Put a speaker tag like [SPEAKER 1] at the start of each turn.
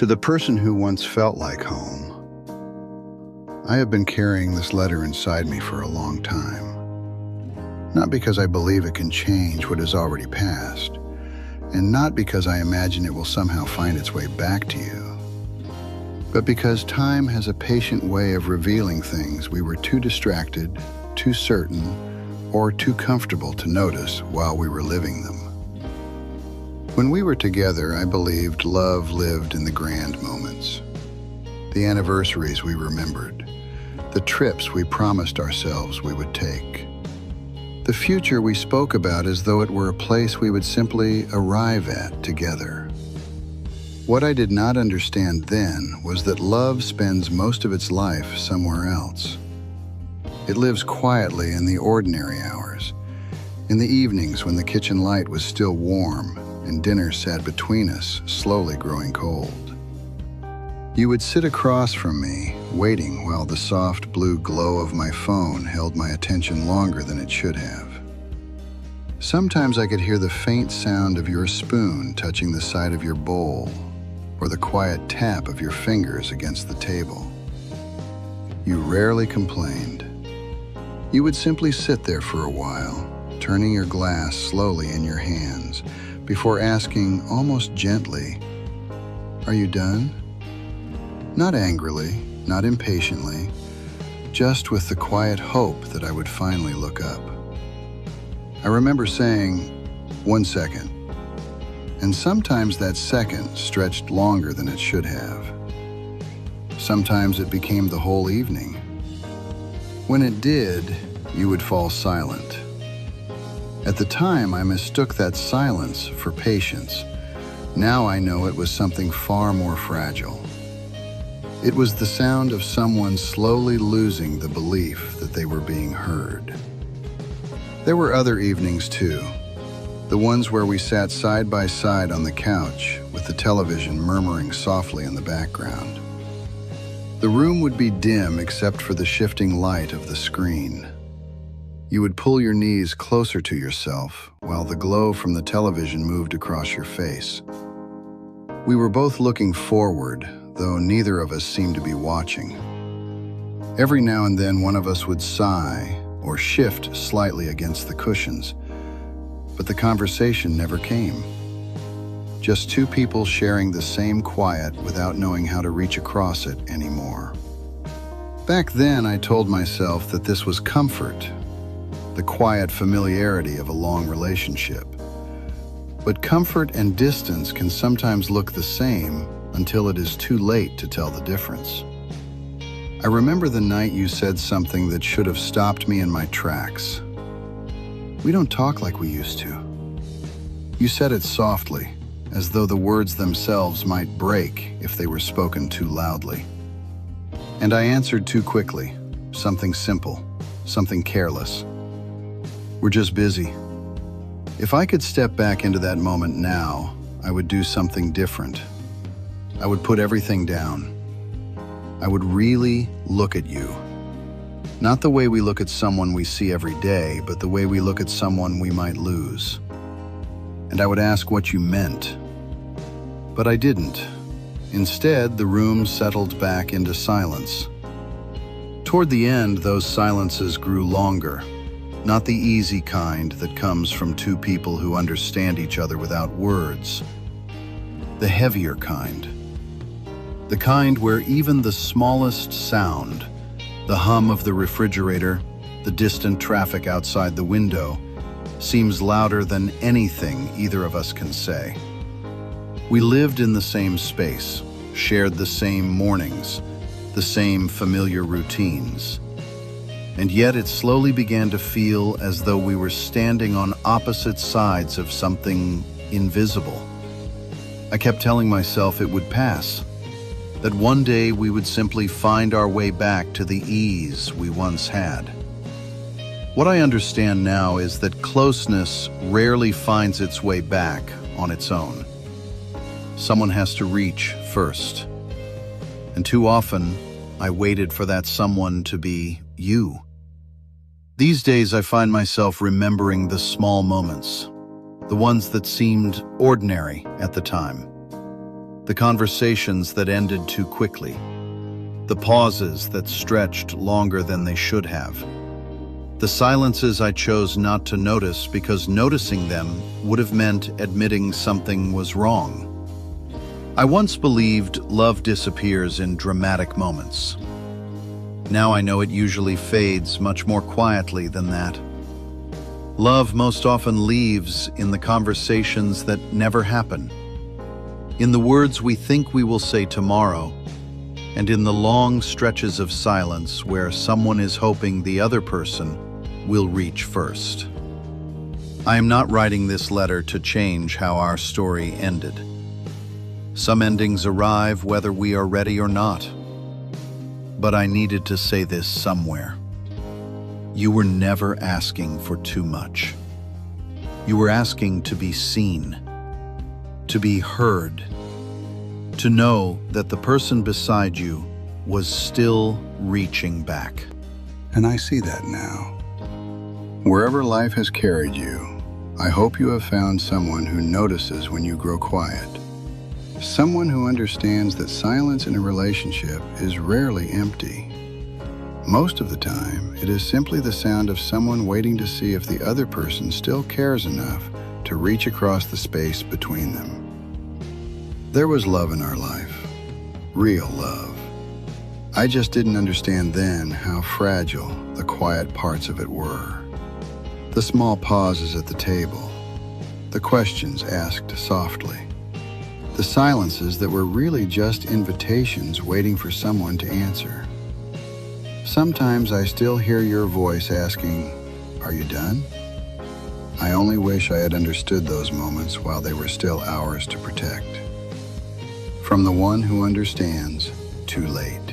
[SPEAKER 1] To the person who once felt like home, I have been carrying this letter inside me for a long time. Not because I believe it can change what has already passed, and not because I imagine it will somehow find its way back to you, but because time has a patient way of revealing things we were too distracted, too certain, or too comfortable to notice while we were living them. When we were together, I believed love lived in the grand moments. The anniversaries we remembered, the trips we promised ourselves we would take. The future we spoke about as though it were a place we would simply arrive at together. What I did not understand then was that love spends most of its life somewhere else. It lives quietly in the ordinary hours, in the evenings when the kitchen light was still warm and dinner sat between us, slowly growing cold. You would sit across from me, waiting while the soft blue glow of my phone held my attention longer than it should have. Sometimes I could hear the faint sound of your spoon touching the side of your bowl, or the quiet tap of your fingers against the table. You rarely complained. You would simply sit there for a while, turning your glass slowly in your hands, before asking almost gently, "Are you done?" Not angrily, not impatiently, just with the quiet hope that I would finally look up. I remember saying, "1 second," and sometimes that second stretched longer than it should have. Sometimes it became the whole evening. When it did, you would fall silent. At the time, I mistook that silence for patience. Now I know it was something far more fragile. It was the sound of someone slowly losing the belief that they were being heard. There were other evenings too, the ones where we sat side by side on the couch with the television murmuring softly in the background. The room would be dim except for the shifting light of the screen. You would pull your knees closer to yourself while the glow from the television moved across your face. We were both looking forward, though neither of us seemed to be watching. Every now and then one of us would sigh or shift slightly against the cushions, but the conversation never came. Just two people sharing the same quiet without knowing how to reach across it anymore. Back then I told myself that this was comfort, the quiet familiarity of a long relationship. But comfort and distance can sometimes look the same until it is too late to tell the difference. I remember the night you said something that should have stopped me in my tracks. "We don't talk like we used to." You said it softly, as though the words themselves might break if they were spoken too loudly. And I answered too quickly, something simple, something careless. "We're just busy." If I could step back into that moment now, I would do something different. I would put everything down. I would really look at you. Not the way we look at someone we see every day, but the way we look at someone we might lose. And I would ask what you meant. But I didn't. Instead, the room settled back into silence. Toward the end, those silences grew longer. Not the easy kind that comes from two people who understand each other without words. The heavier kind. The kind where even the smallest sound, the hum of the refrigerator, the distant traffic outside the window, seems louder than anything either of us can say. We lived in the same space, shared the same mornings, the same familiar routines. And yet it slowly began to feel as though we were standing on opposite sides of something invisible. I kept telling myself it would pass, that one day we would simply find our way back to the ease we once had. What I understand now is that closeness rarely finds its way back on its own. Someone has to reach first. And too often, I waited for that someone to be you. These days, I find myself remembering the small moments, the ones that seemed ordinary at the time.
[SPEAKER 2] The conversations that ended too quickly. The pauses that stretched longer than they should have. The silences I chose not to notice because noticing them would have meant admitting something was wrong. I once believed love disappears in dramatic moments. Now I know it usually fades much more quietly than that. Love most often leaves in the conversations that never happen, in the words we think we will say tomorrow, and in the long stretches of silence where someone is hoping the other person will reach first. I am not writing this letter to change how our story ended. Some endings arrive whether we are ready or not. But I needed to say this somewhere. You were never asking for too much. You were asking to be seen, to be heard, to know that the person beside you was still reaching back.
[SPEAKER 1] And I see that now. Wherever life has carried you, I hope you have found someone who notices when you grow quiet. Someone who understands that silence in a relationship is rarely empty. Most of the time, it is simply the sound of someone waiting to see if the other person still cares enough to reach across the space between them. There was love in our life, real love. I just didn't understand then how fragile the quiet parts of it were. The small pauses at the table, the questions asked softly, the silences that were really just invitations waiting for someone to answer. Sometimes I still hear your voice asking, "Are you done?" I only wish I had understood those moments while they were still ours to protect. From the one who understands, too late.